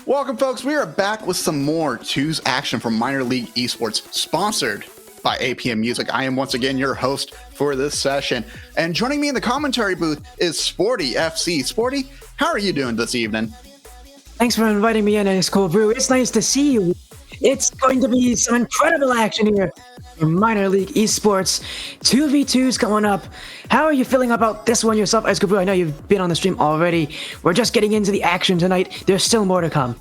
Welcome, folks. We are back with some more Twos action from Minor League Esports, sponsored by APM Music. I am once again your host for this session. And joining me in the commentary booth is Sporty FC. Sporty, how are you doing this evening? Thanks for inviting me in, Ice Cold Brew. It's nice to see you. It's going to be some incredible action here in Minor League Esports. 2v2s going up. How are you feeling about this one yourself, Ice Cold Brew? I know you've been on the stream already. We're just getting into the action tonight. There's still more to come.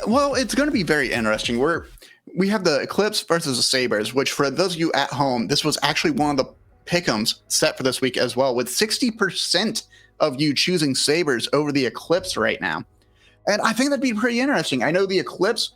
Well, it's going to be very interesting. We have the Eclipse versus the Sabres, which for those of you at home, this was actually one of the pick'ems set for this week as well, with 60% of you choosing Sabres over the Eclipse right now. And I think that'd be pretty interesting. I know the Eclipse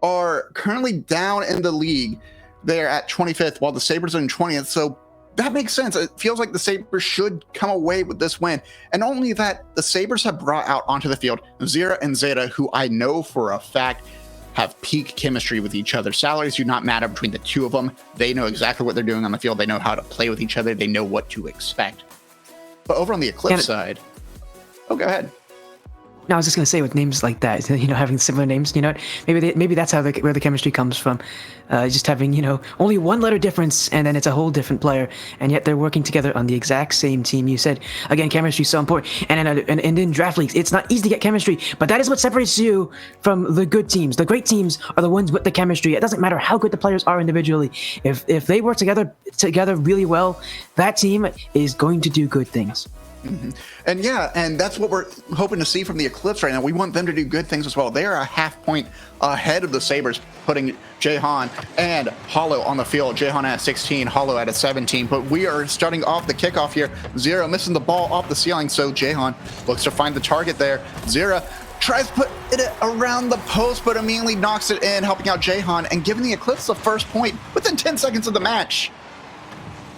are currently down in the league. They're at 25th, while the Sabres are in 20th. So that makes sense. It feels like the Sabres should come away with this win. And not only that, the Sabres have brought out onto the field Zira and Zeta, who I know for a fact have peak chemistry with each other. Salaries do not matter between the two of them. They know exactly what they're doing on the field. They know how to play with each other. They know what to expect. But over on the Eclipse side, go ahead. No, I was just going to say, with names like that, having similar names, maybe that's where the chemistry comes from. Just having, only one letter difference, and then it's a whole different player, and yet they're working together on the exact same team. You said, again, chemistry is so important, and in draft leagues, it's not easy to get chemistry, but that is what separates you from the good teams. The great teams are the ones with the chemistry. It doesn't matter how good the players are individually. If they work together really well, that team is going to do good things. Mm-hmm. And that's what we're hoping to see from the Eclipse right now. We want them to do good things as well. They are a half point ahead of the Sabres, putting Jahan and Hollow on the field. Jahan at 16, Hollow at a 17. But we are starting off the kickoff here. Zira missing the ball off the ceiling, so Jahan looks to find the target there. Zira tries to put it around the post, but immediately knocks it in, helping out Jahan and giving the Eclipse the first point within 10 seconds of the match.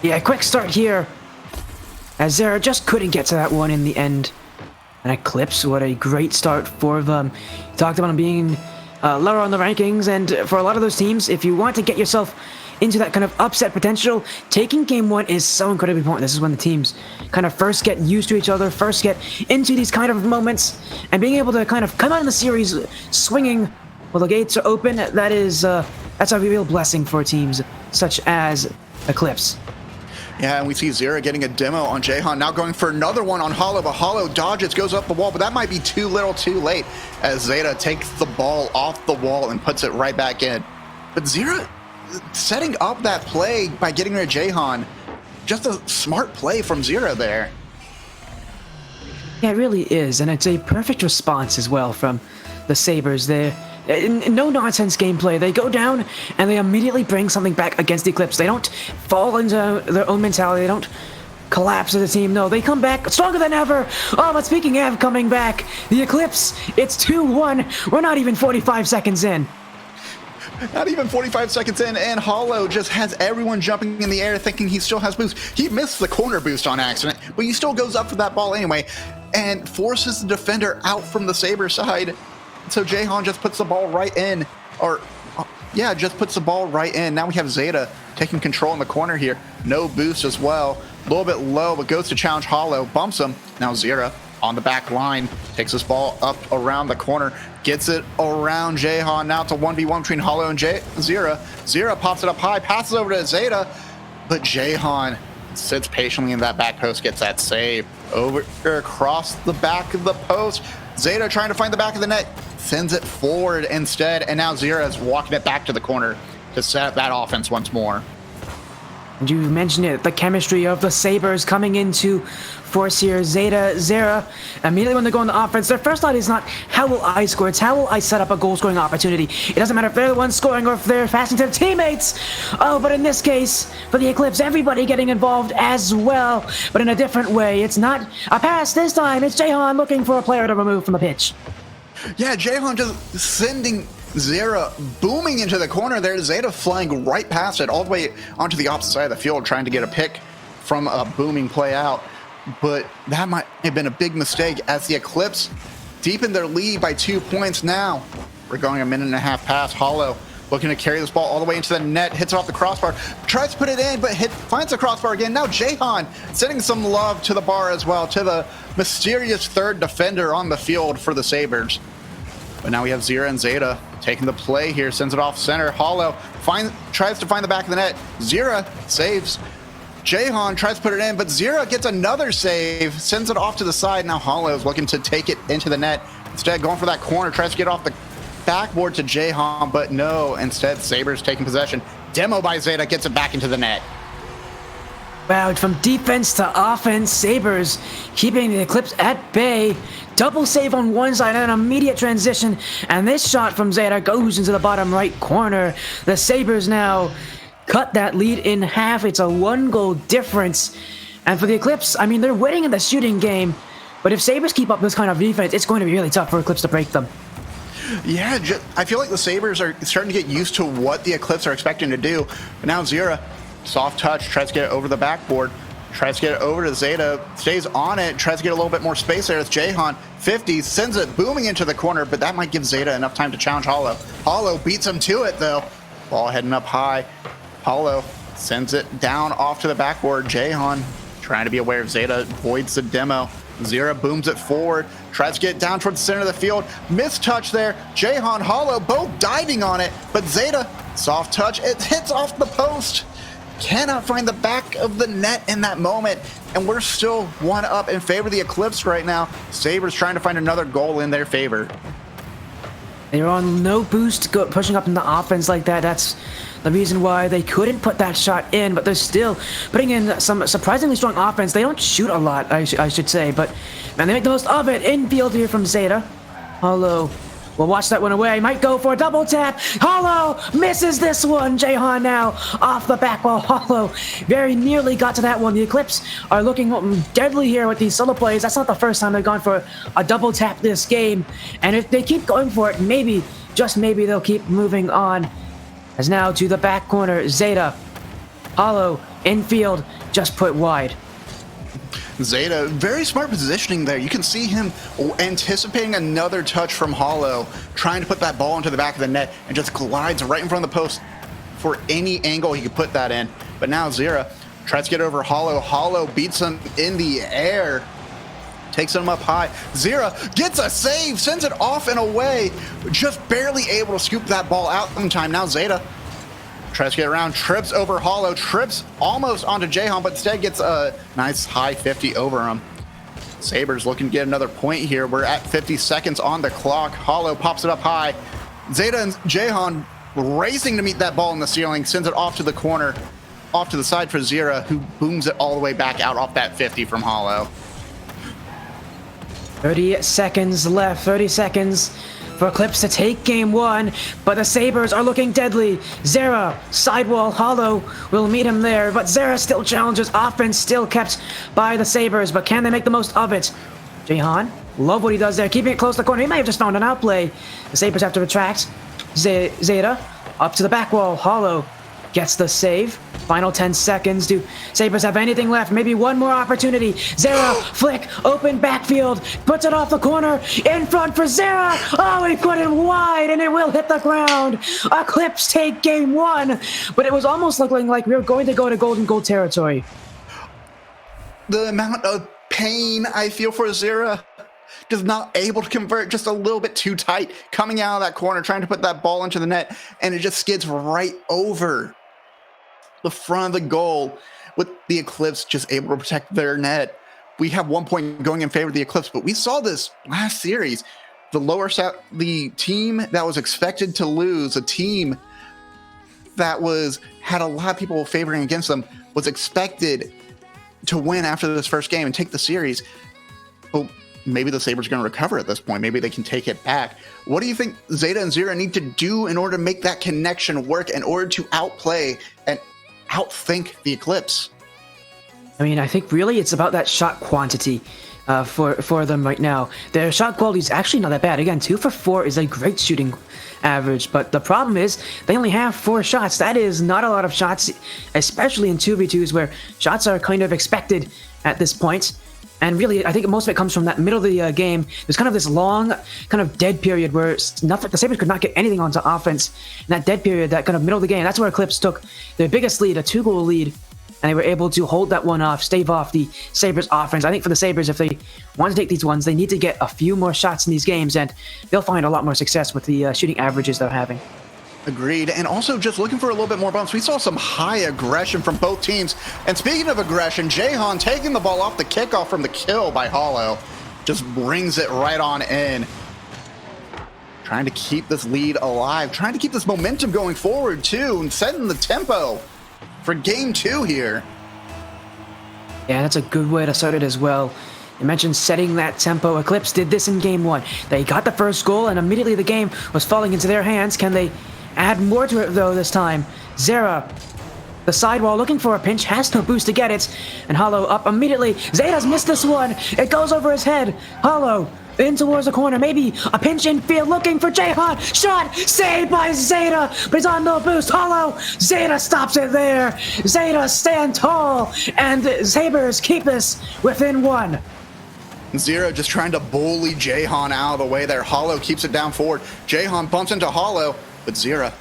Yeah, quick start here, as Zara just couldn't get to that one in the end. And Eclipse, what a great start for them. You talked about them being lower on the rankings, and for a lot of those teams, if you want to get yourself into that kind of upset potential, taking game one is so incredibly important. This is when the teams kind of first get used to each other, first get into these kind of moments, and being able to kind of come out in the series swinging while the gates are open, that's a real blessing for teams such as Eclipse. Yeah, and we see Zira getting a demo on Jahan, now going for another one on Hollow, but Hollow dodges, goes up the wall, but that might be too little too late as Zeta takes the ball off the wall and puts it right back in. But Zira setting up that play by getting rid of Jahan, just a smart play from Zira there. Yeah, it really is, and it's a perfect response as well from the Sabres there. No-nonsense gameplay. They go down, and they immediately bring something back against the Eclipse. They don't fall into their own mentality. They don't collapse as a team. No, they come back stronger than ever. Oh, but speaking of coming back, the Eclipse, it's 2-1. We're not even 45 seconds in. Not even 45 seconds in, and Hollow just has everyone jumping in the air thinking he still has boost. He missed the corner boost on accident, but he still goes up for that ball anyway and forces the defender out from the Sabre side. So Jahan just puts the ball right in, just puts the ball right in. Now we have Zeta taking control in the corner here. No boost as well. A little bit low, but goes to challenge Hollow, bumps him. Now Zira on the back line, takes this ball up around the corner, gets it around Jahan. Now it's a 1v1 between Hollow and Zira. Zira pops it up high, passes over to Zeta, but Jahan sits patiently in that back post, gets that save. Over across the back of the post. Zeta trying to find the back of the net, sends it forward instead, and now Zira is walking it back to the corner to set up that offense once more. And you mentioned it, the chemistry of the Sabres coming into force here. Zera, immediately when they go on the offense, their first thought is not, how will I score? It's how will I set up a goal-scoring opportunity? It doesn't matter if they're the ones scoring or if they're passing to their teammates. Oh, but in this case, for the Eclipse, everybody getting involved as well, but in a different way. It's not a pass this time. It's Jahan looking for a player to remove from the pitch. Yeah, Jahan just sending Zera booming into the corner there. Zeta flying right past it, all the way onto the opposite side of the field, trying to get a pick from a booming play out. But that might have been a big mistake as the Eclipse deepened their lead by 2 points now. We're going a minute and a half past. Hollow looking to carry this ball all the way into the net, hits it off the crossbar, tries to put it in, but finds the crossbar again. Now Jahan sending some love to the bar as well, to the mysterious third defender on the field for the Sabres. But now we have Zira and Zeta taking the play here, sends it off center. Hollow tries to find the back of the net. Zira saves. Jahan tries to put it in, but Zira gets another save, sends it off to the side. Now Hollow is looking to take it into the net. Instead, going for that corner, tries to get off the backboard to Jahan, but no. Instead, Sabres taking possession. Demo by Zeta gets it back into the net. Wow, from defense to offense, Sabres keeping the Eclipse at bay. Double save on one side and an immediate transition. And this shot from Zeta goes into the bottom right corner. The Sabres now cut that lead in half. It's a 1-goal difference. And for the Eclipse, I mean, they're winning in the shooting game. But if Sabres keep up this kind of defense, it's going to be really tough for Eclipse to break them. Yeah, I feel like the Sabres are starting to get used to what the Eclipse are expecting to do. But now Zira, soft touch, tries to get it over the backboard, tries to get it over to Zeta, stays on it, tries to get a little bit more space there. It's Jahan, 50, sends it booming into the corner, but that might give Zeta enough time to challenge Hollow. Hollow beats him to it, though. Ball heading up high. Hollow sends it down off to the backboard. Jahan trying to be aware of Zeta, avoids the demo. Zira booms it forward, tries to get it down towards the center of the field. Missed touch there. Jahan, Hollow, both diving on it, but Zeta, soft touch, it hits off the post. Cannot find the back of the net in that moment, and we're still 1-up in favor of the Eclipse right now. Sabres trying to find another goal in their favor. They're on no boost, pushing up in the offense like that. That's the reason why they couldn't put that shot in, but they're still putting in some surprisingly strong offense. They don't shoot a lot, I should say, but man, they make the most of it. Infield here from Zeta. Hollow will watch that one away. Might go for a double tap. Hollow misses this one. Jahan now off the back wall. Hollow very nearly got to that one. The Eclipse are looking deadly here with these solo plays. That's not the first time they've gone for a double tap this game. And if they keep going for it, maybe, just maybe, they'll keep moving on. As now to the back corner, Zeta. Hollow, infield, just put wide. Zeta, very smart positioning there. You can see him anticipating another touch from Hollow, trying to put that ball into the back of the net, and just glides right in front of the post for any angle he could put that in. But now Zira tries to get over Hollow. Hollow beats him in the air, takes him up high. Zira gets a save, sends it off and away, just barely able to scoop that ball out in time. Now Zeta tries to get around, trips over Hollow, trips almost onto Jahan, but instead gets a nice high 50 over him. Sabres looking to get another point here. We're at 50 seconds on the clock. Hollow pops it up high. Zeta and Jahan racing to meet that ball in the ceiling, sends it off to the corner, off to the side for Zira, who booms it all the way back out off that 50 from Hollow. 30 seconds left, 30 seconds for Eclipse to take game one, but the Sabres are looking deadly. Zera, sidewall, Hollow will meet him there, but Zera still challenges. Offense still kept by the Sabres, but can they make the most of it? Jahan, love what he does there, keeping it close to the corner. He may have just found an outplay. The Sabres have to retract. Zeta, up to the back wall. Hollow gets the save. Final 10 seconds. Do Sabres have anything left? Maybe one more opportunity. Zera, flick, open backfield, puts it off the corner, in front for Zera. Oh, he put it wide, and it will hit the ground. Eclipse take game one, but it was almost looking like we were going to go to golden goal territory. The amount of pain I feel for Zera, just not able to convert, just a little bit too tight, coming out of that corner, trying to put that ball into the net, and it just skids right over the front of the goal, with the Eclipse just able to protect their net. We have 1 point going in favor of the Eclipse, but we saw this last series. The team that was expected to lose, a team that had a lot of people favoring against them, was expected to win after this first game and take the series. Well, maybe the Sabres are going to recover at this point. Maybe they can take it back. What do you think Zeta and Zira need to do in order to make that connection work, in order to outplay and outthink the Eclipse? I mean, I think really it's about that shot quantity for them right now. Their shot quality is actually not that bad. Again, 2 for 4 is a great shooting average, but the problem is they only have 4 shots. That is not a lot of shots, especially in 2v2s where shots are kind of expected at this point. And really, I think most of it comes from that middle of the game. There's kind of this long, kind of dead period where the Sabres could not get anything onto offense. In that dead period, that kind of middle of the game, that's where Eclipse took their biggest lead, a 2-goal lead. and they were able to hold that one off, stave off the Sabres offense. I think for the Sabres, if they want to take these ones, they need to get a few more shots in these games, and they'll find a lot more success with the shooting averages they're having. Agreed. And also just looking for a little bit more bumps. We saw some high aggression from both teams. And speaking of aggression, Jahan taking the ball off the kickoff from the kill by Hollow. Just brings it right on in. Trying to keep this lead alive. Trying to keep this momentum going forward too. And setting the tempo for game 2 here. Yeah, that's a good way to start it as well. You mentioned setting that tempo. Eclipse did this in game 1. They got the first goal, and immediately the game was falling into their hands. Can they add more to it, though, this time? Zera, the sidewall, looking for a pinch, has no boost to get it. And Hollow up immediately. Zeta's missed this one. It goes over his head. Hollow in towards the corner. Maybe a pinch infield looking for Jahan. Shot saved by Zeta, but he's on no boost. Hollow. Zeta stops it there. Zeta stand tall, and Sabres keep this within 1. Zera just trying to bully Jahan out of the way there. Hollow keeps it down forward. Jahan bumps into Hollow, but Zera.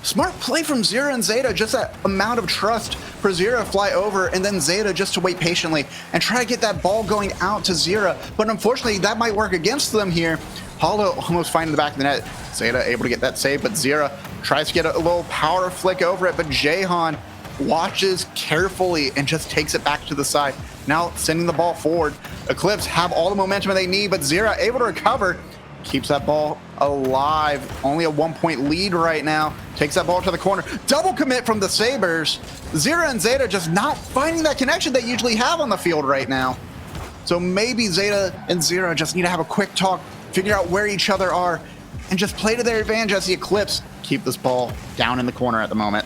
Smart play from Zera and Zeta, just that amount of trust for Zera to fly over, and then Zeta just to wait patiently and try to get that ball going out to Zera. But unfortunately, that might work against them here. Hollow almost finding the back of the net. Zeta able to get that save, but Zera tries to get a little power flick over it, but Jahan watches carefully and just takes it back to the side. Now sending the ball forward. Eclipse have all the momentum they need, but Zera able to recover. Keeps that ball alive. Only a 1-point lead right now. Takes that ball to the corner. Double commit from the Sabres. Zera and Zeta just not finding that connection they usually have on the field right now. So maybe Zeta and Zera just need to have a quick talk, figure out where each other are, and just play to their advantage as the Eclipse keep this ball down in the corner at the moment.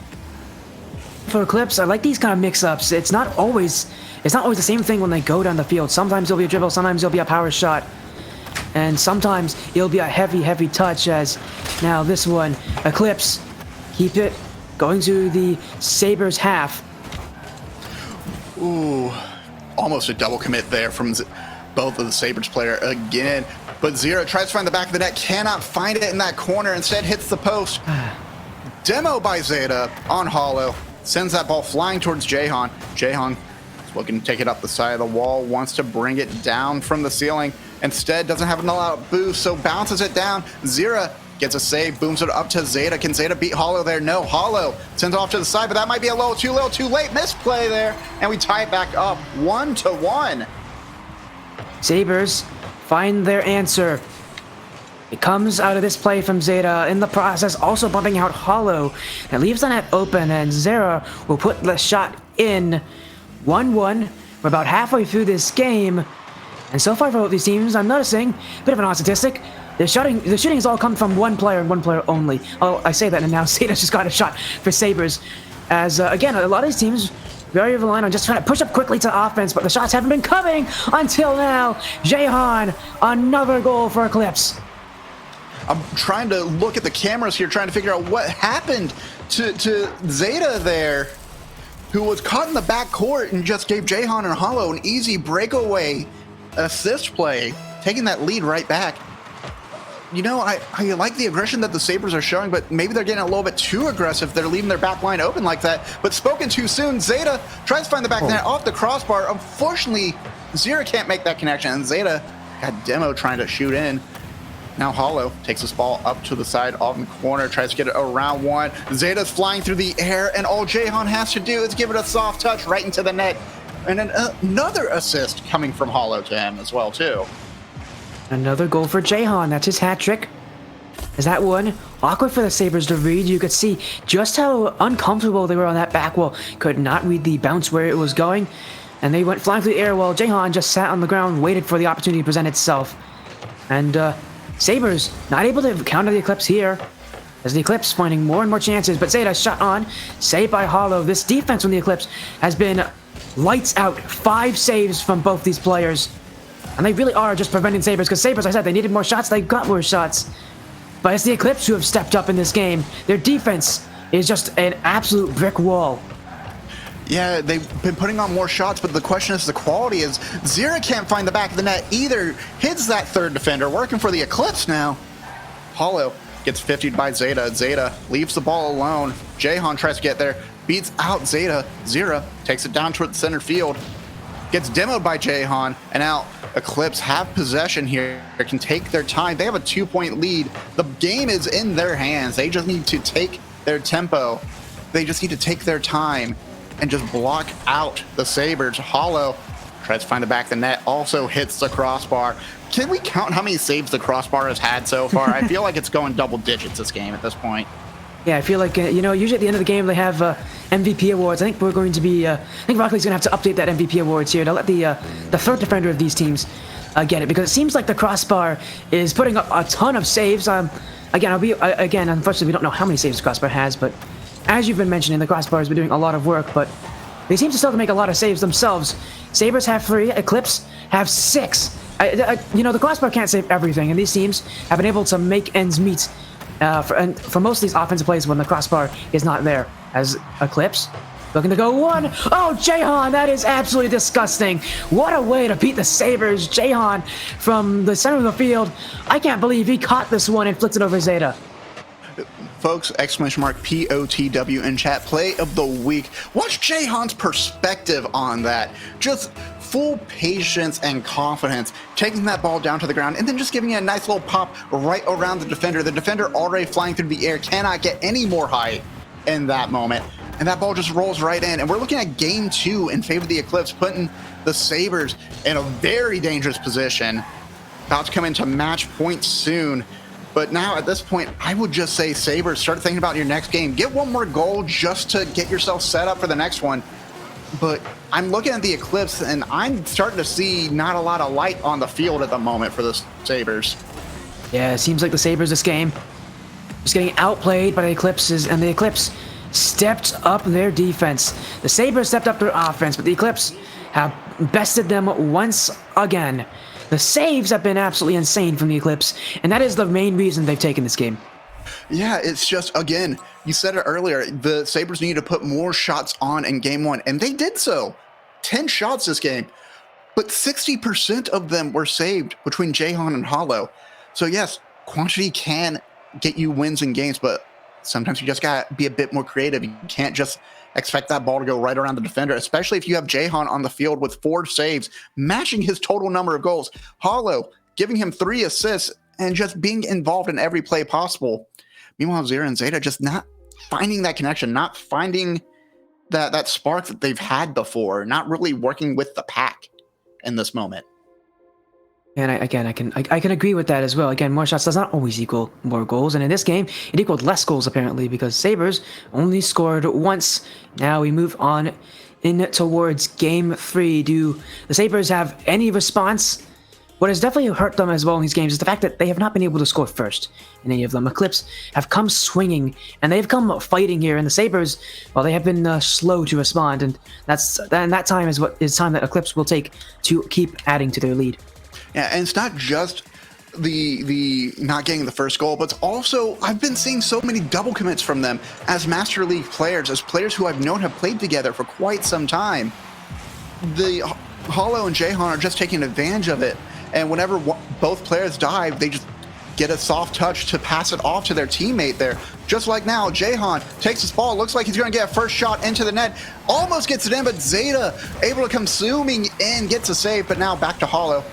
For Eclipse, I like these kind of mix-ups. It's not always the same thing when they go down the field. Sometimes it'll be a dribble, sometimes it'll be a power shot. And sometimes it'll be a heavy touch, as now this one, Eclipse, keep it going to the Sabres half. Ooh, almost a double commit there from both of the Sabres player again. But Zera tries to find the back of the net, cannot find it in that corner, instead hits the post. Demo by Zeta on Hollow, sends that ball flying towards Jahan. Jahan is looking to take it up the side of the wall, wants to bring it down from the ceiling. Instead, doesn't have an all-out boost, so bounces it down. Zera gets a save, booms it up to Zeta. Can Zeta beat Hollow there? No. Hollow sends it off to the side, but that might be a little too late. Misplay there, and we tie it back up 1-1. Sabres find their answer. It comes out of this play from Zeta, in the process also bumping out Hollow. That leaves the net open, and Zera will put the shot in. 1-1. We're about halfway through this game. And so far for both these teams, I'm noticing a bit of an odd statistic. The shooting has all come from one player and one player only. Oh, I say that, and now Zeta's just got a shot for Sabres. As, again, a lot of these teams very reliant on just trying to push up quickly to offense, but the shots haven't been coming until now. Jahan, another goal for Eclipse. I'm trying to look at the cameras here, trying to figure out what happened to Zeta there, who was caught in the backcourt and just gave Jahan and Hollow an easy breakaway assist play, taking that lead right back. You know, I like the aggression that the Sabres are showing, but maybe they're getting a little bit too aggressive. They're leaving their back line open like that. But spoken too soon, Zeta tries to find the back net off the crossbar. Unfortunately, Zera can't make that connection, and Zeta got Demo trying to shoot in. Now Hollow takes this ball up to the side off in the corner, tries to get it around one. Zeta's flying through the air, and all Jahan has to do is give it a soft touch right into the net. And then another assist coming from Hollow to him as well, too. Another goal for Jahan. That's his hat trick. Is that one awkward for the Sabres to read? You could see just how uncomfortable they were on that back wall. Could not read the bounce where it was going. And they went flying through the air while Jahan just sat on the ground, waited for the opportunity to present itself. And Sabres not able to counter the Eclipse here, as the Eclipse finding more and more chances. But Zeta shot on, saved by Hollow. This defense from the Eclipse has been lights out. 5 saves from both these players. And they really are just preventing Sabres, because Sabres, I said, they needed more shots. They got more shots. But it's the Eclipse who have stepped up in this game. Their defense is just an absolute brick wall. Yeah, they've been putting on more shots, but the question is the quality is Zera can't find the back of the net either. Hits that third defender, working for the Eclipse now. Hollow gets 50'd by Zeta. Zeta leaves the ball alone. Jahan tries to get there, beats out Zeta. Zera takes it down toward the center field. Gets demoed by Jahan, and now Eclipse have possession here. They can take their time. They have a 2-point lead. The game is in their hands. They just need to take their tempo. They just need to take their time and just block out the Sabres. Hollow tries to find the back of the net, also hits the crossbar. Can we count how many saves the crossbar has had so far? I feel like it's going double digits this game at this point. Yeah, I feel like, usually at the end of the game they have MVP awards. I think we're going to be, I think Rocket League's going to have to update that MVP awards here to let the third defender of these teams get it, because it seems like the crossbar is putting up a ton of saves. Again, unfortunately we don't know how many saves the crossbar has, but as you've been mentioning, the crossbar has been doing a lot of work, but they seem to still make a lot of saves themselves. Sabres have 3, Eclipse have 6. The crossbar can't save everything, and these teams have been able to make ends meet for most of these offensive plays when the crossbar is not there. As Eclipse looking to go 1. Oh, Jahan, that is absolutely disgusting. What a way to beat the Sabres. Jahan from the center of the field. I can't believe he caught this one and flipped it over Zeta. Folks, exclamation mark POTW in chat. Play of the week. Watch Jahan's perspective on that. Just full patience and confidence, taking that ball down to the ground and then just giving it a nice little pop right around the defender. The defender already flying through the air, cannot get any more height in that moment. And that ball just rolls right in. And we're looking at game 2 in favor of the Eclipse, putting the Sabres in a very dangerous position. About to come into match point soon. But now at this point, I would just say Sabres, start thinking about your next game. Get one more goal just to get yourself set up for the next one. But I'm looking at the Eclipse, and I'm starting to see not a lot of light on the field at the moment for the Sabres. Yeah, it seems like the Sabres this game just getting outplayed by the Eclipses, and the Eclipse stepped up their defense. The Sabres stepped up their offense, but the Eclipse have bested them once again. The saves have been absolutely insane from the Eclipse, and that is the main reason they've taken this game. Yeah, it's just, again, you said it earlier, the Sabres needed to put more shots on in game 1, and they did so. 10 shots this game, but 60% of them were saved between Jahan and Hollow. So yes, quantity can get you wins in games, but sometimes you just gotta be a bit more creative. You can't just expect that ball to go right around the defender, especially if you have Jahan on the field with 4 saves, matching his total number of goals. Hollow giving him 3 assists and just being involved in every play possible. Meanwhile, Zera and Zeta just not finding that connection, not finding that spark that they've had before, not really working with the pack in this moment. And I can agree with that as well. Again, more shots does not always equal more goals, and in this game, it equaled less goals apparently because Sabres only scored once. Now we move on in towards game 3. Do the Sabres have any response? What has definitely hurt them as well in these games is the fact that they have not been able to score first in any of them. Eclipse have come swinging, and they've come fighting here, and the Sabres, well, they have been slow to respond, and that time is time that Eclipse will take to keep adding to their lead. Yeah, and it's not just the not getting the first goal, but it's also, I've been seeing so many double commits from them as Master League players, as players who I've known have played together for quite some time. The Hollow and Jahan are just taking advantage of it. And whenever both players dive, they just get a soft touch to pass it off to their teammate there. Just like now, Jahan takes this ball, looks like he's going to get a first shot into the net, almost gets it in, but Zeta able to come zooming in, gets a save, but now back to Hollow.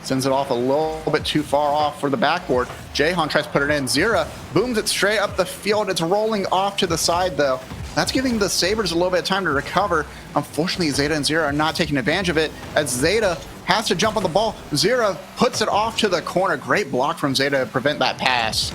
Sends it off a little bit too far off for the backboard. Jahan tries to put it in. Zera booms it straight up the field. It's rolling off to the side, though. That's giving the Sabres a little bit of time to recover. Unfortunately, Zeta and Zera are not taking advantage of it as Zeta has to jump on the ball. Zera puts it off to the corner. Great block from Zeta to prevent that pass.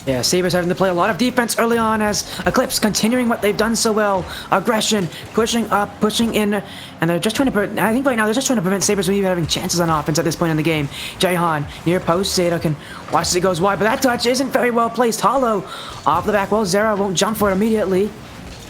Yeah, Sabres having to play a lot of defense early on as Eclipse continuing what they've done so well. Aggression, pushing up, pushing in, and they're just trying to, I think right now they're just trying to prevent Sabres from even having chances on offense at this point in the game. Jahan, near post, Zeta can watch as it goes wide, but that touch isn't very well placed. Hollow off the back wall, Zera won't jump for it immediately.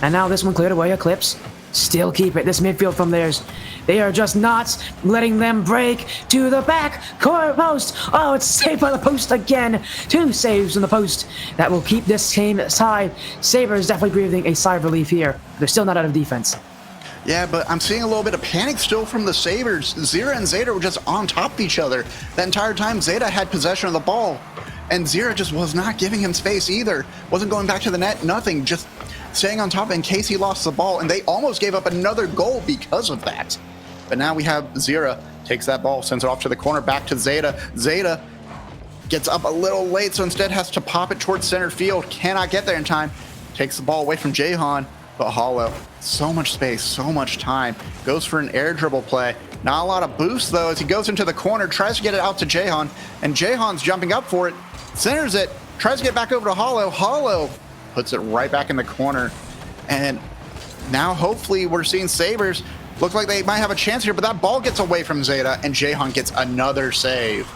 And now this one cleared away, Eclipse still keep it. This midfield from theirs, they are just not letting them break to the back corner post. Oh, it's saved by the post again. 2 saves in the post. That will keep this game tied. Sabres definitely breathing a sigh of relief here. They're still not out of defense. Yeah, but I'm seeing a little bit of panic still from the Sabres. Zera and Zeta were just on top of each other. The entire time Zeta had possession of the ball. And Zera just was not giving him space either. Wasn't going back to the net, nothing. Just staying on top in case he lost the ball, and they almost gave up another goal because of that. But now we have Zera takes that ball, sends it off to the corner, back to Zeta. Zeta gets up a little late, so instead has to pop it towards center field. Cannot get there in time. Takes the ball away from Jahan, but Hollow, so much space, so much time. Goes for an air dribble play. Not a lot of boost, though, as he goes into the corner, tries to get it out to Jahan, and Jahan's jumping up for it, centers it, tries to get back over to Hollow. Hollow puts it right back in the corner. And now hopefully we're seeing Sabres look like they might have a chance here, but that ball gets away from Zeta, and Jahan gets another save.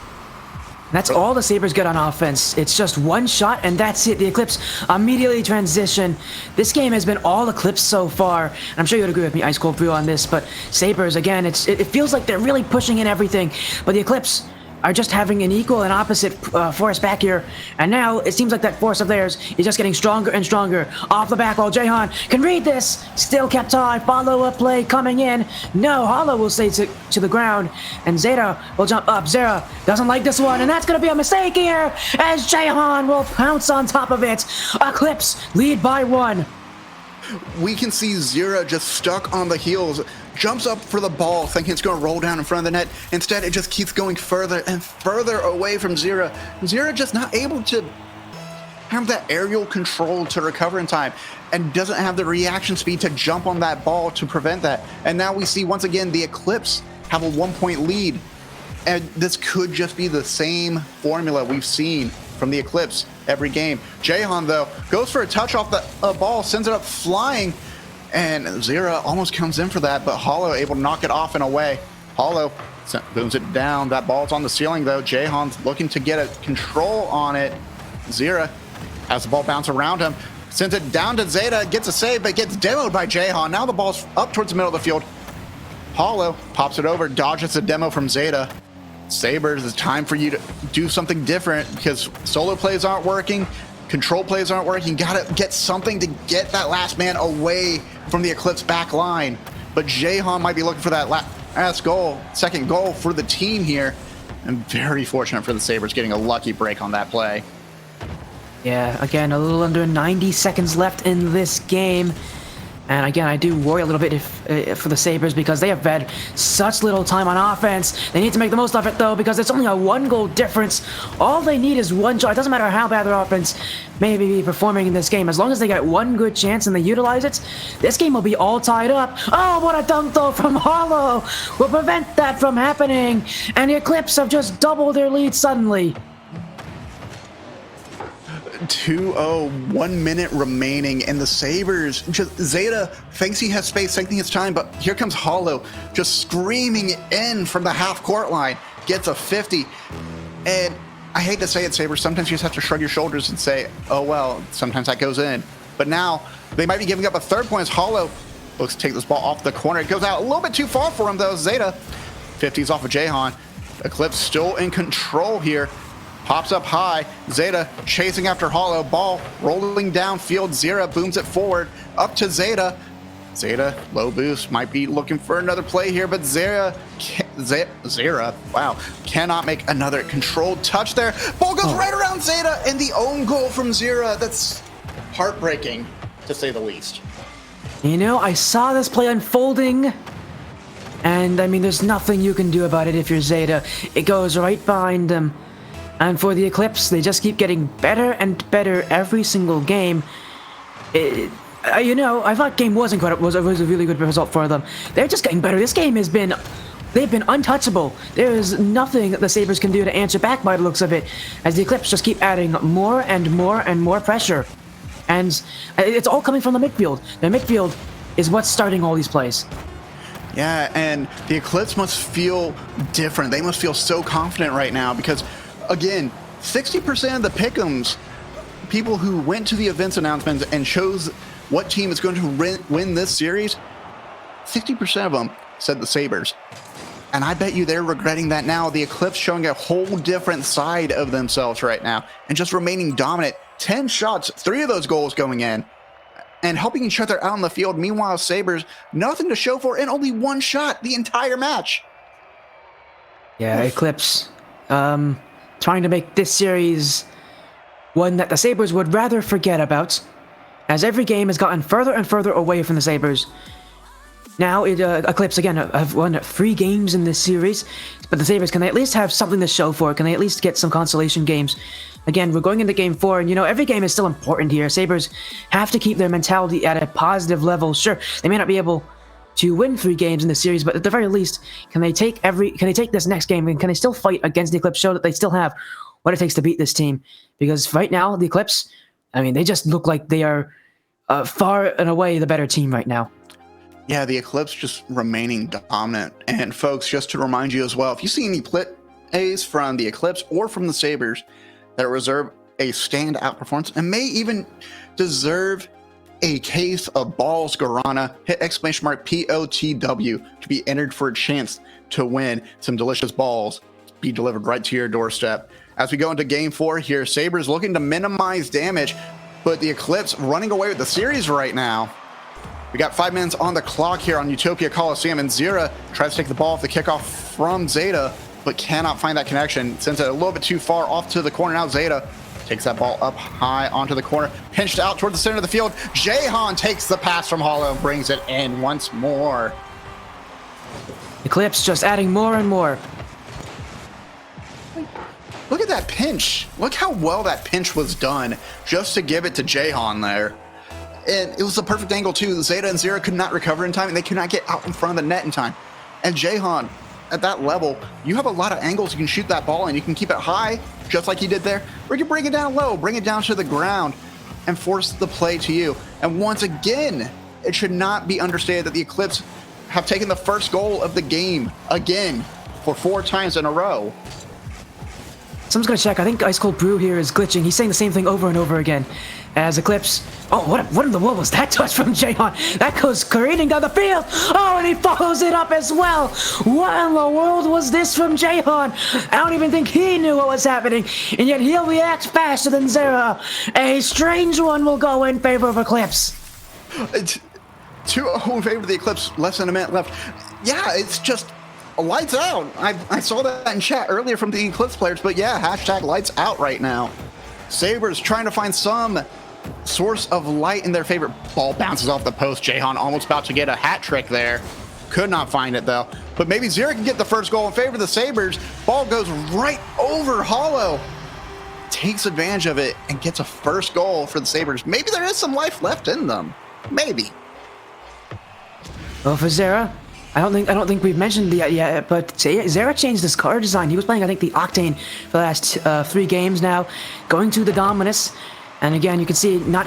That's all the Sabres get on offense. It's just one shot, and that's it. The Eclipse immediately transition. This game has been all Eclipse so far. And I'm sure you would agree with me, Ice Cold Brew, on this, but Sabres, again, it feels like they're really pushing in everything. But the Eclipse are just having an equal and opposite force back here. And now it seems like that force of theirs is just getting stronger and stronger. Off the back wall, Jahan can read this. Still kept on. Follow-up play coming in. No, Hollow will stay to the ground. And Zeta will jump up. Zera doesn't like this one. And that's going to be a mistake here. As Jahan will pounce on top of it. Eclipse lead by 1. We can see Zera just stuck on the heels, jumps up for the ball, thinking it's going to roll down in front of the net. Instead, it just keeps going further and further away from Zera. Zera just not able to have that aerial control to recover in time, and doesn't have the reaction speed to jump on that ball to prevent that. And now we see once again the Eclipse have a 1-point lead. And this could just be the same formula we've seen from the Eclipse every game. Jahan, though, goes for a touch off the ball, sends it up flying, and Zera almost comes in for that, but Hollow able to knock it off and away. Hollow booms it down. That ball's on the ceiling, though. Jahan's looking to get a control on it. Zera has the ball bounce around him, sends it down to Zeta, gets a save, but gets demoed by Jahan. Now the ball's up towards the middle of the field. Hollow pops it over, dodges the demo from Zeta. Sabres, it's time for you to do something different because solo plays aren't working, control plays aren't working. Gotta get something to get that last man away from the Eclipse back line. But Jahan might be looking for that last goal, second goal for the team here. And very fortunate for the Sabres getting a lucky break on that play. Yeah, again, a little under 90 seconds left in this game. And again, I do worry a little bit for the Sabres because they have had such little time on offense. They need to make the most of it, though, because it's only a 1-goal difference. All they need is one shot. It doesn't matter how bad their offense may be performing in this game. As long as they get one good chance and they utilize it, this game will be all tied up. Oh, what a dunk, though, from Hollow will prevent that from happening. And the Eclipse have just doubled their lead suddenly. 2-0, 1 minute remaining, and the Sabres, just Zeta thinks he has space, thinking it's time, but here comes Hollow, just screaming in from the half-court line, gets a 50, and I hate to say it, Sabres, sometimes you just have to shrug your shoulders and say, oh well, sometimes that goes in, but now they might be giving up a third point as Hollow looks to take this ball off the corner. It goes out a little bit too far for him, though. Zeta, 50s off of Jahan. Eclipse still in control here. Pops up high. Zeta chasing after Hollow. Ball rolling downfield. Zera booms it forward. Up to Zeta. Zeta, low boost. Might be looking for another play here, but Zera, wow, cannot make another controlled touch there. Ball goes right around Zeta, and the own goal from Zera. That's heartbreaking, to say the least. You know, I saw this play unfolding, and I mean, there's nothing you can do about it if you're Zeta. It goes right behind them. And for the Eclipse, they just keep getting better and better every single game. You know, I thought game was incredible. Was a really good result for them. They're just getting better. This game has been, they've been untouchable. There is nothing that the Sabres can do to answer back by the looks of it, as the Eclipse just keep adding more and more and more pressure. And it's all coming from the midfield. The midfield is what's starting all these plays. Yeah, and the Eclipse must feel different. They must feel so confident right now because, again, 60% of the pick'ems, people who went to the events announcements and chose what team is going to win this series, 60% of them said the Sabres. And I bet you they're regretting that now. The Eclipse showing a whole different side of themselves right now and just remaining dominant. 10 shots, 3 of those goals going in, and helping each other out on the field. Meanwhile, Sabres, nothing to show for and only 1 shot the entire match. Yeah, Eclipse, trying to make this series one that the Sabres would rather forget about. as every game has gotten further and further away from the Sabres. Now, Eclipse, again, have won 3 games in this series, but the Sabres, can they at least have something to show for? Can they at least get some consolation games? Again, we're going into Game 4, and, every game is still important here. Sabres have to keep their mentality at a positive level. Sure, they may not be able to win 3 games in the series, but at the very least, can they take this next game, and can they still fight against the Eclipse, show that they still have what it takes to beat this team? Because right now, the Eclipse, they just look like they are far and away the better team right now. Yeah, the Eclipse just remaining dominant. And folks, just to remind you as well, if you see any plays from the Eclipse or from the Sabres that reserve a standout performance and may even deserve a case of balls guarana, hit !POTW to be entered for a chance to win some delicious balls, be delivered right to your doorstep. As we go into Game 4 here, Sabres looking to minimize damage, but the Eclipse running away with the series right now. We got 5 minutes on the clock here on Utopia Coliseum, and Zera tries to take the ball off the kickoff from Zeta, but cannot find that connection. Sends it a little bit too far off to the corner. Now Zeta takes that ball up high onto the corner, pinched out toward the center of the field. Jahan takes the pass from Hollow and brings it in once more. Eclipse just adding more and more. Look at that pinch. Look how well that pinch was done just to give it to Jahan there. And it was the perfect angle too. Zeta and Zera could not recover in time, and they could not get out in front of the net in time. And Jahan, at that level, you have a lot of angles you can shoot that ball, and you can keep it high, just like he did there, or you can bring it down low, bring it down to the ground, and force the play to you. And once again, it should not be understated that the Eclipse have taken the first goal of the game again for 4 times in a row. Someone's gonna check. I think Ice Cold Brew here is glitching. He's saying the same thing over and over again. As Eclipse. Oh, what in the world was that touch from Jahan? That goes careening down the field. Oh, and he follows it up as well. What in the world was this from Jahan? I don't even think he knew what was happening, and yet he'll react faster than Zera. A strange one will go in favor of Eclipse. 2-0 in favor of the Eclipse. Less than a minute left. Yeah, it's just lights out. I saw that in chat earlier from the Eclipse players, but yeah, hashtag lights out right now. Sabres trying to find some source of light in their favor. Ball bounces off the post. Jahan almost about to get a hat trick there. Could not find it though. But maybe Zera can get the first goal in favor of the Sabres. Ball goes right over Hollow. Takes advantage of it and gets a first goal for the Sabres. Maybe there is some life left in them. Maybe. Well, for Zera, I don't think we've mentioned it yet, but Zera changed his card design. He was playing, I think, the Octane for the last 3 games now, going to the Dominus. And again, you can see not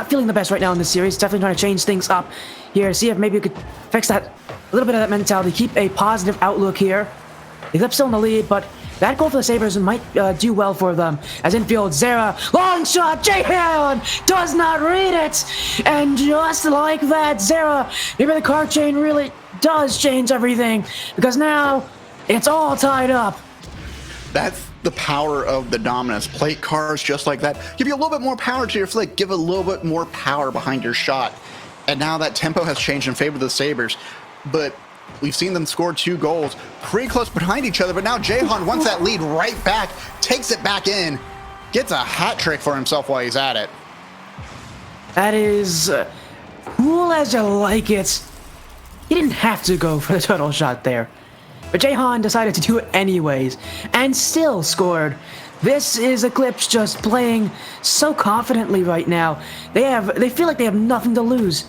feeling the best right now in this series. Definitely trying to change things up here. See if maybe you could fix that, a little bit of that mentality. Keep a positive outlook here. The Eclipse still in the lead, but that goal for the Sabres might do well for them. As infield, Zera, long shot, Jahan does not read it. And just like that, Zera, maybe the card chain really does change everything, because now it's all tied up. That's the power of the Dominus. Plate cars just like that. Give you a little bit more power to your flick. Give a little bit more power behind your shot. And now that tempo has changed in favor of the Sabres. But we've seen them score 2 goals pretty close behind each other. But now Jahan wants that lead right back. Takes it back in. Gets a hat trick for himself while he's at it. That is cool as you like it. He didn't have to go for the total shot there. But Jahan decided to do it anyways, and still scored. This is Eclipse just playing so confidently right now. They feel like they have nothing to lose.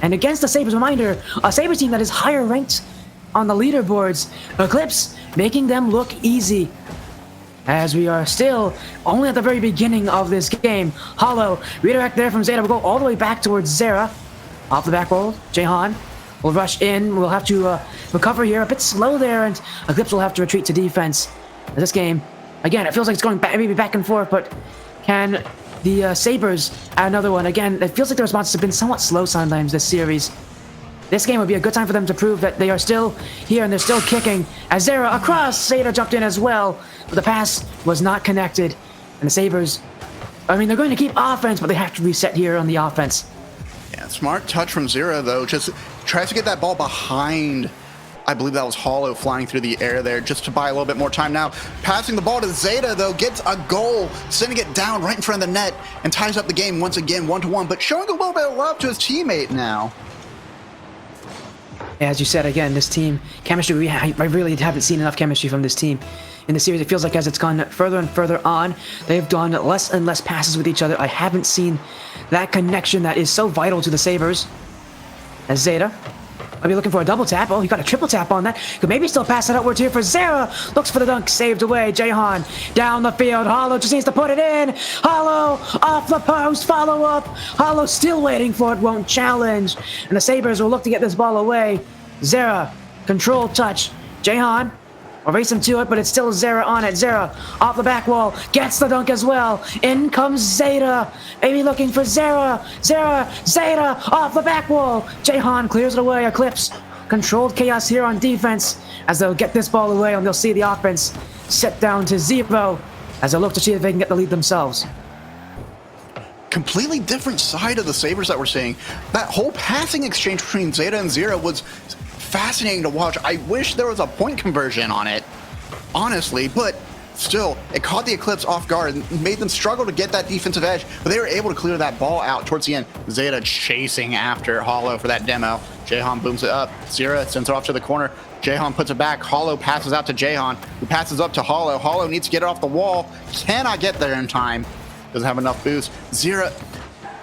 And against the Sabres, reminder, a Sabres team that is higher ranked on the leaderboards, Eclipse making them look easy. As we are still only at the very beginning of this game. Hollow, redirect there from Zeta, will go all the way back towards Zera. Off the back roll, Jahan will rush in. We'll have to recover here. A bit slow there, and Eclipse will have to retreat to defense. This game, again, it feels like it's going maybe back and forth, but can the Sabres add another one? Again, it feels like the responses have been somewhat slow sometimes this series. This game would be a good time for them to prove that they are still here and they're still kicking. As Zera across, Zeta jumped in as well, but the pass was not connected. And the Sabres, they're going to keep offense, but they have to reset here on the offense. Yeah, smart touch from Zera, though. Just tries to get that ball behind I believe that was Hollow flying through the air there just to buy a little bit more time now. Passing the ball to Zeta, though, gets a goal, sending it down right in front of the net and ties up the game once again, 1-1, but showing a little bit of love to his teammate now. As you said, again, this team chemistry, I really haven't seen enough chemistry from this team. In the series, it feels like as it's gone further and further on, they've done less and less passes with each other. I haven't seen that connection that is so vital to the Sabres. As Zeta might be looking for a double tap. Oh, he got a triple tap on that. Could maybe still pass it outwards here for Zera. Looks for the dunk, saved away. Jahan down the field. Hollow just needs to put it in. Hollow off the post, follow up. Hollow still waiting for it, won't challenge. And the Sabres will look to get this ball away. Zera, control touch. Jahan will race him to it, but it's still Zera on it. Zera off the back wall, gets the dunk as well. In comes Zeta, maybe looking for Zera. Zeta off the back wall. Jahan clears it away. Eclipse, controlled chaos here on defense as they'll get this ball away and they'll see the offense set down to 0 as they look to see if they can get the lead themselves. Completely different side of the Sabres that we're seeing. That whole passing exchange between Zeta and Zera was fascinating to watch. I wish there was a point conversion on it, honestly, but still, it caught the Eclipse off guard and made them struggle to get that defensive edge, but they were able to clear that ball out towards the end. Zeta chasing after Hollow for that demo. Jahan booms it up. Zera sends it off to the corner. Jahan puts it back. Hollow passes out to Jahan, who passes up to Hollow. Hollow needs to get it off the wall. Cannot get there in time. Doesn't have enough boost. Zera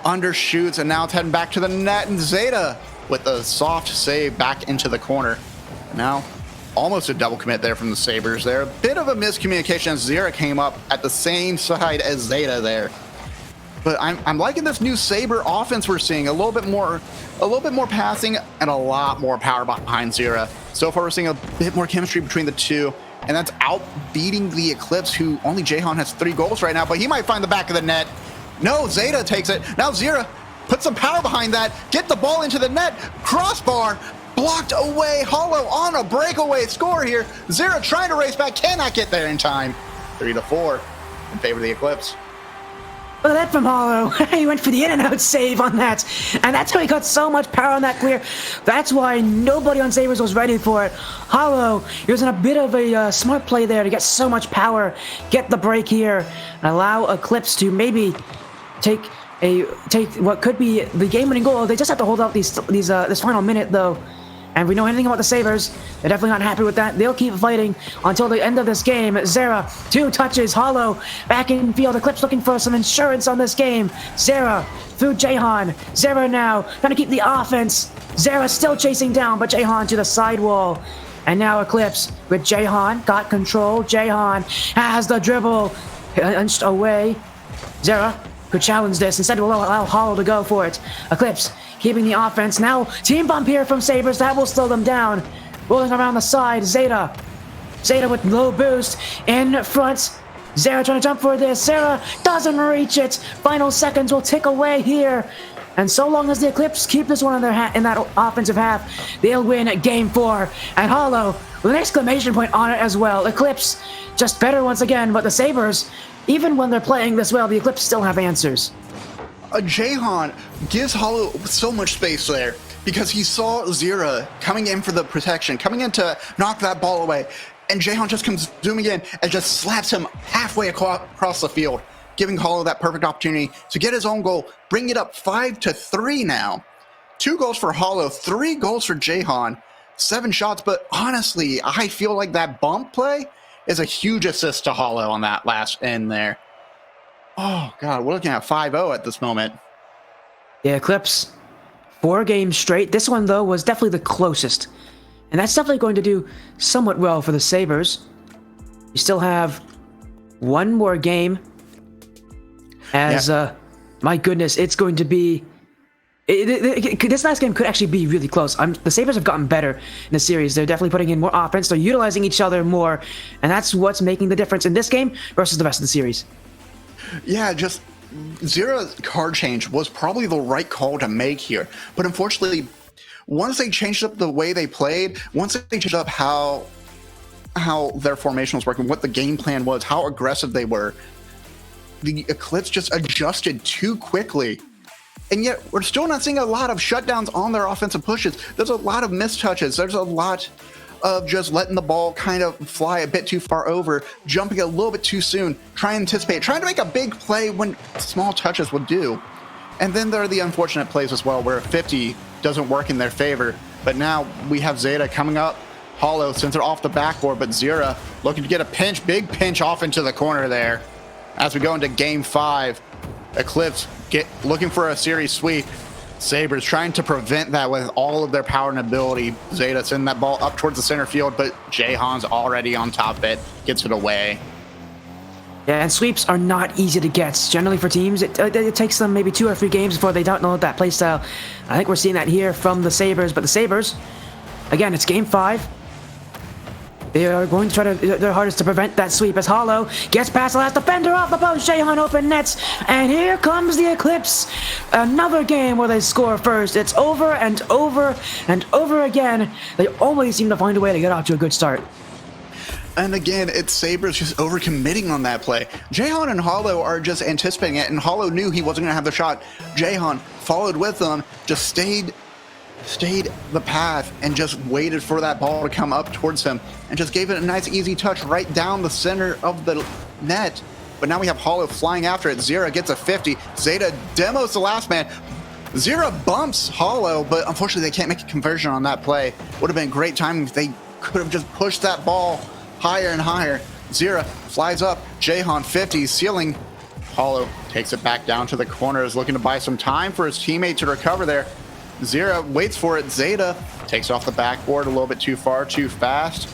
undershoots, and now it's heading back to the net, and Zeta with a soft save back into the corner. Now, almost a double commit there from the Sabres there. A bit of a miscommunication as Zera came up at the same side as Zeta there. But I'm liking this new Sabre offense we're seeing. A little bit more passing and a lot more power behind Zera. So far, we're seeing a bit more chemistry between the two, and that's outbeating the Eclipse, who only Jahan has 3 goals right now, but he might find the back of the net. No, Zeta takes it. Now Zera, put some power behind that, get the ball into the net, crossbar, blocked away. Hollow on a breakaway score here. Zera trying to race back, cannot get there in time. 3-4 in favor of the Eclipse. Look at that from Hollow. He went for the in-and-out save on that. And that's how he got so much power on that clear. That's why nobody on Sabres was ready for it. Hollow using a bit of a smart play there to get so much power, get the break here, and allow Eclipse to maybe take what could be the game-winning goal. They just have to hold out this final minute, though. And if we know anything about the Sabres, they're definitely not happy with that. They'll keep fighting until the end of this game. Zera, 2 touches. Hollow back in field. Eclipse looking for some insurance on this game. Zera through Jahan. Zera now trying to keep the offense. Zera still chasing down, but Jahan to the sidewall. And now Eclipse with Jahan. Got control. Jahan has the dribble. Punched away. Zera could challenge this. Instead, will allow Hollow to go for it. Eclipse keeping the offense. Now, team bump here from Sabres. That will slow them down. Rolling around the side. Zeta with low boost. In front. Zera trying to jump for this. Zera doesn't reach it. Final seconds will tick away here. And so long as the Eclipse keep this one in their in that offensive half, they'll win Game 4. And Hollow with an exclamation point on it as well. Eclipse just better once again, but the Sabres, even when they're playing this well, the Eclipse still have answers. Jahan gives Hollow so much space there because he saw Zera coming in for the protection, coming in to knock that ball away, and Jahan just comes zooming in and just slaps him halfway across the field, giving Hollow that perfect opportunity to get his own goal, bring it up 5-3 now. 2 goals for Hollow, 3 goals for Jahan, 7 shots, but honestly, I feel like that bump play is a huge assist to Hollow on that last end there. Oh, God, we're looking at 5-0 at this moment. Yeah, Eclipse, 4 games straight. This one, though, was definitely the closest. And that's definitely going to do somewhat well for the Sabres. You still have 1 more game. As, my goodness, it's going to be... this last game could actually be really close. The Sabres have gotten better in the series. They're definitely putting in more offense. They're utilizing each other more. And that's what's making the difference in this game versus the rest of the series. Yeah, just Zera's card change was probably the right call to make here. But unfortunately, once they changed up the way they played, once they changed up how their formation was working, what the game plan was, how aggressive they were, the Eclipse just adjusted too quickly. And yet, we're still not seeing a lot of shutdowns on their offensive pushes. There's a lot of missed touches. There's a lot of just letting the ball kind of fly a bit too far over, jumping a little bit too soon, trying to anticipate, trying to make a big play when small touches will do. And then there are the unfortunate plays as well where 50 doesn't work in their favor. But now we have Zeta coming up. Hollow sends it off the backboard, but Zera looking to get a pinch, big pinch off into the corner there. As we go into game 5, Eclipse looking for a series sweep. Sabres trying to prevent that with all of their power and ability. Zeta sending that ball up towards the center field, but Jahan's already on top of it, gets it away. Yeah, and sweeps are not easy to get. Generally for teams, it takes them maybe 2 or 3 games before they don't know that play style. I think we're seeing that here from the Sabres, but the Sabres, again, it's game 5. They are going to try their hardest to prevent that sweep as Hollow gets past the last defender off the post. Jahan open nets, and here comes the Eclipse. Another game where they score first. It's over and over and over again. They always seem to find a way to get off to a good start. And again, it's Sabres just overcommitting on that play. Jahan and Hollow are just anticipating it, and Hollow knew he wasn't going to have the shot. Jahan followed with them, just stayed the path and just waited for that ball to come up towards him and just gave it a nice easy touch right down the center of the net. But now we have Hollow flying after it. Zera gets a 50. Zeta demos the last man. Zera bumps Hollow, but unfortunately they can't make a conversion on that play. Would have been great timing if they could have just pushed that ball higher and higher. Zera flies up. Jahan 50 ceiling. Hollow takes it back down to the corner, is looking to buy some time for his teammate to recover there. Zera waits for it. Zeta takes off the backboard a little bit too far, too fast.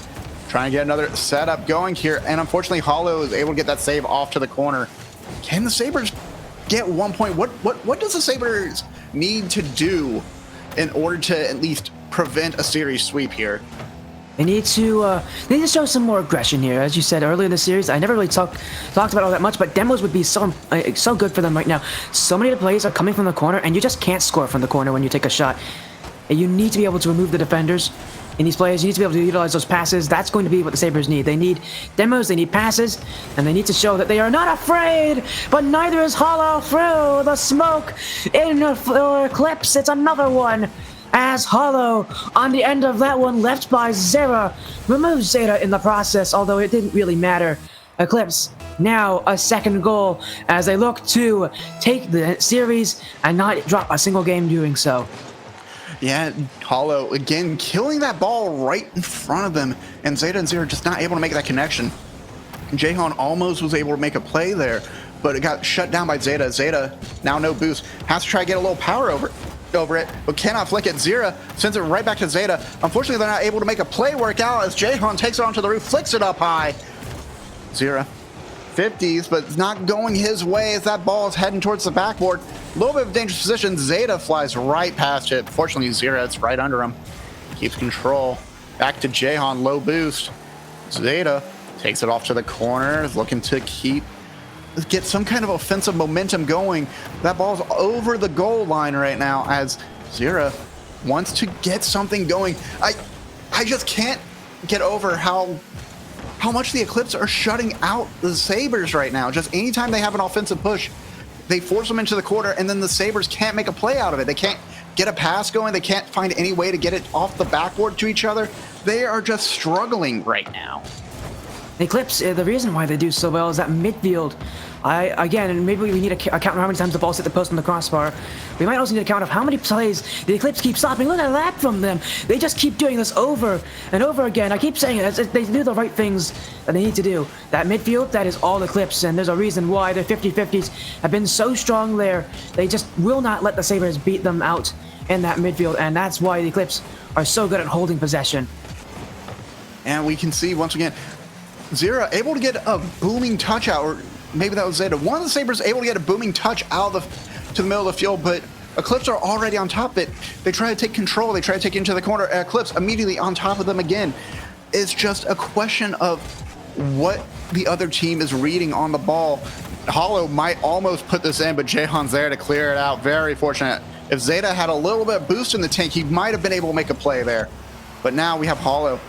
Trying to get another setup going here. And unfortunately, Hollow is able to get that save off to the corner. Can the Sabres get 1 point? What does the Sabres need to do in order to at least prevent a series sweep here? They need to show some more aggression here. As you said earlier in the series, I never really talked about all that much, but demos would be so good for them right now. So many of the plays are coming from the corner, and you just can't score from the corner when you take a shot. You need to be able to remove the defenders in these plays. You need to be able to utilize those passes. That's going to be what the Sabres need. They need demos, they need passes, and they need to show that they are not afraid, but neither is Hollow through the smoke in the Eclipse. It's another one. As Hollow, on the end of that one, left by Zera, removes Zeta in the process, although it didn't really matter. Eclipse, now a second goal, as they look to take the series and not drop a single game doing so. Yeah, Hollow, again, killing that ball right in front of them, and Zeta and Zera just not able to make that connection. Jahan almost was able to make a play there, but it got shut down by Zeta. Zeta, now no boost, has to try to get a little power over it, but cannot flick it. Zera sends it right back to Zeta. Unfortunately, they're not able to make a play work out as Jahan takes it onto the roof, flicks it up high. Zera 50s, but it's not going his way as that ball is heading towards the backboard. A little bit of a dangerous position. Zeta flies right past it. Fortunately, Zera, it's right under him. Keeps control. Back to Jahan, low boost. Zeta takes it off to the corner, is looking to get some kind of offensive momentum going. That ball's over the goal line right now as Zera wants to get something going. I just can't get over how much the Eclipse are shutting out the Sabres right now. Just anytime they have an offensive push, they force them into the corner, and then the Sabres can't make a play out of it. They can't get a pass going. They can't find any way to get it off the backboard to each other. They are just struggling right now. Eclipse, the reason why they do so well is that midfield. Again, maybe we need a count of how many times the ball's hit the post and the crossbar. We might also need a count of how many plays the Eclipse keep stopping. Look at that from them. They just keep doing this over and over again. I keep saying it. They do the right things that they need to do. That midfield, that is all Eclipse, and there's a reason why their 50-50s have been so strong there. They just will not let the Sabres beat them out in that midfield, and that's why the Eclipse are so good at holding possession. And we can see, once again, Zera able to get a booming touch out, or maybe that was Zeta. One of the Sabres able to get a booming touch out to the middle of the field, but Eclipse are already on top of it. They try to take control. They try to take it into the corner. Eclipse immediately on top of them again. It's just a question of what the other team is reading on the ball. Hollow might almost put this in, but Jahan's there to clear it out. Very fortunate. If Zeta had a little bit of boost in the tank, he might have been able to make a play there. But now we have Hollow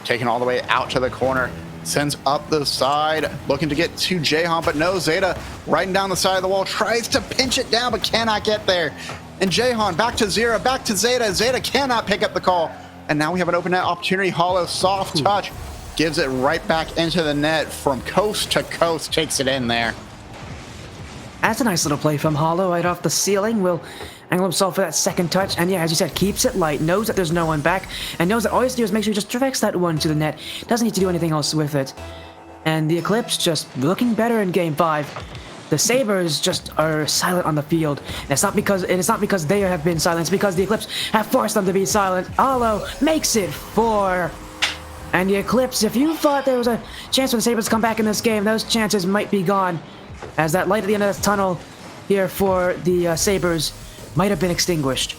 taken all the way out to the corner. Sends up the side, looking to get to Jahan, but no, Zeta riding down the side of the wall, tries to pinch it down, but cannot get there. And Jahan back to Zera, back to Zeta. Zeta cannot pick up the call. And now we have an open net opportunity. Hollow, soft touch, gives it right back into the net from coast to coast, takes it in there. That's a nice little play from Hollow right off the ceiling. Will angle himself for that second touch. And yeah, as you said, keeps it light, knows that there's no one back, and knows that all he has to do is make sure he just directs that one to the net. Doesn't need to do anything else with it. And the Eclipse just looking better in Game 5. The Sabres just are silent on the field. And it's not because they have been silent, it's because the Eclipse have forced them to be silent. Hollow makes it 4. And the Eclipse, if you thought there was a chance for the Sabres to come back in this game, those chances might be gone, as that light at the end of this tunnel here for the Sabres might have been extinguished.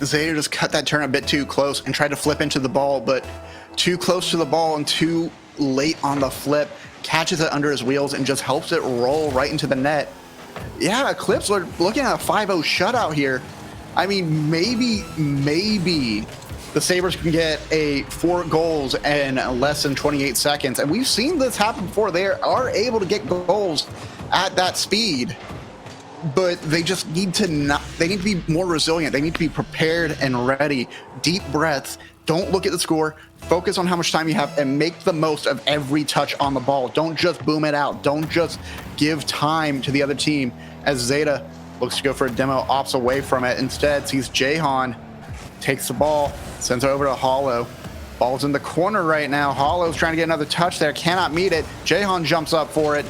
Zeta just cut that turn a bit too close and tried to flip into the ball, but too close to the ball and too late on the flip. Catches it under his wheels and just helps it roll right into the net. Yeah, Eclipse are looking at a 5-0 shutout here. I mean, maybe the Sabres can get 4 goals in less than 28 seconds. And we've seen this happen before. They are able to get goals at that speed, but they just need to they need to be more resilient. They need to be prepared and ready. Deep breaths. Don't look at the score. Focus on how much time you have and make the most of every touch on the ball. Don't just boom it out. Don't just give time to the other team, as Zeta looks to go for a demo, opts away from it. Instead, sees Jahan, takes the ball, sends it over to Hollow. Ball's in the corner right now. Hollow's trying to get another touch there. Cannot meet it. Jahan jumps up for it.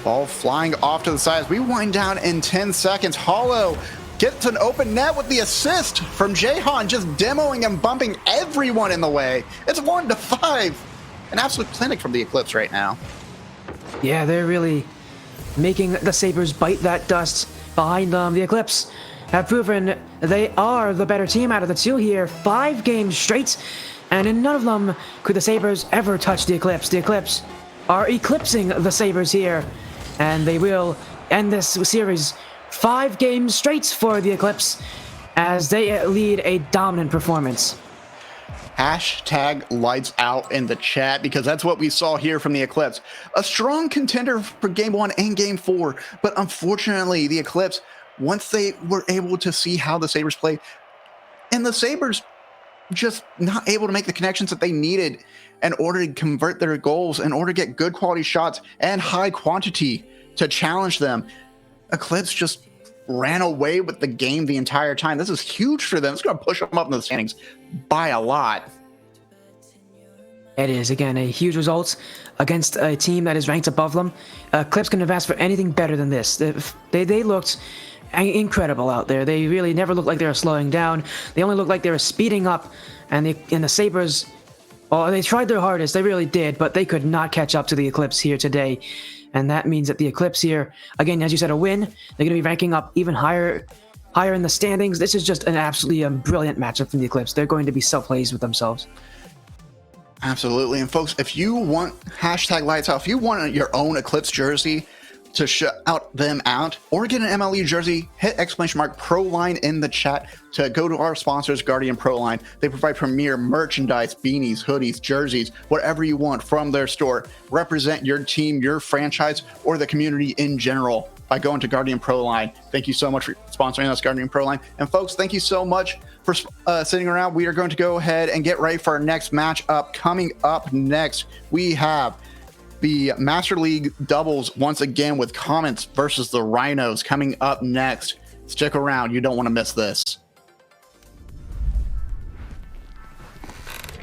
Ball flying off to the sides. We wind down in 10 seconds. Hollow gets an open net with the assist from Jahan, just demoing and bumping everyone in the way. It's 1-5. An absolute clinic from the Eclipse right now. Yeah, they're really making the Sabres bite that dust behind them. The Eclipse have proven they are the better team out of the two here. 5 games straight, and in none of them could the Sabres ever touch the Eclipse. The Eclipse are eclipsing the Sabres here, and they will end this series 5 games straight for the Eclipse as they lead a dominant performance. Hashtag lights out in the chat, because that's what we saw here from the Eclipse. A strong contender for Game 1 and Game 4, but unfortunately the Eclipse, once they were able to see how the Sabres play, and the Sabres just not able to make the connections that they needed in order to convert their goals, in order to get good quality shots and high quantity to challenge them. Eclipse just ran away with the game the entire time. This is huge for them. It's going to push them up in the standings by a lot. It is, again, a huge result against a team that is ranked above them. Eclipse couldn't have asked for anything better than this. They looked incredible out there. They really never looked like they were slowing down. They only looked like they were speeding up. And the Sabres, well, they tried their hardest. They really did, but they could not catch up to the Eclipse here today. And that means that the Eclipse here, again, as you said, a win. They're going to be ranking up even higher in the standings. This is just an absolutely brilliant matchup from the Eclipse. They're going to be self-pleased with themselves. Absolutely. And folks, if you want hashtag lights out, if you want your own Eclipse jersey to shout them out, or get an MLE jersey, hit !ProLine in the chat to go to our sponsors, Guardian ProLine. They provide premier merchandise, beanies, hoodies, jerseys, whatever you want from their store. Represent your team, your franchise, or the community in general by going to Guardian ProLine. Thank you so much for sponsoring us, Guardian ProLine. And folks, thank you so much for sitting around. We are going to go ahead and get ready for our next matchup. Coming up next, we have the Master League doubles once again with Comets versus the Rhinos coming up next. Stick around. You don't want to miss this.